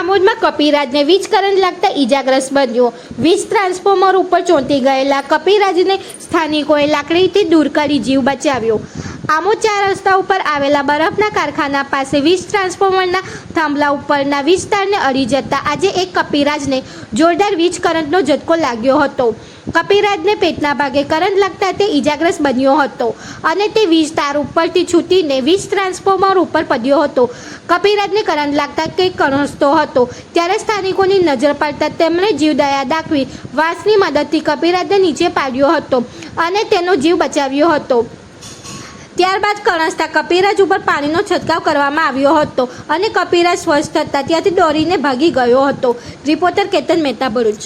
આમોદમાં કપિરાજને વીજ કરંટ લાગતા ઈજાગ્રસ્ત બન્યો। વીજ ટ્રાન્સફોર્મર ઉપર ચોંટી ગયેલા કપિરાજને સ્થાનિકોએ લાકડીથી દૂર કરી જીવ બચાવ્યો। આમોદ 4 રસ્તા ઉપર આવેલા બરફના કારખાના પાસે વીજ ટ્રાન્સફોર્મરના થાંભલા ઉપરના વીજ તારને અડી જતા આજે એક કપિરાજને જોરદાર વીજ કરંટનો ઝટકો લાગ્યો હતો। કપિરાજને પેટના ભાગે કરંટ લાગતા તે ઈજાગ્રસ્ત બન્યો હતો અને તે વીજ તાર ઉપરથી છૂટીને વીજ ટ્રાન્સફોર્મર ઉપર પડ્યો હતો। કપિરાજને કરંટ લાગતા કંઈક કણસતો હતો ત્યારે સ્થાનિકોની નજર પડતા તેમણે જીવદયા દાખવી વાંસની મદદથી કપિરાજને નીચે પાડ્યો હતો અને તેનો જીવ બચાવ્યો હતો। ત્યારબાદ કણસતા કપિરાજ ઉપર પાણીનો છંટકાવ કરવામાં આવ્યો હતો અને કપિરાજ સ્વસ્થ થતાં ત્યાંથી દોડીને ભાગી ગયો હતો। રિપોર્ટર કેતન મહેતા, ભરૂચ।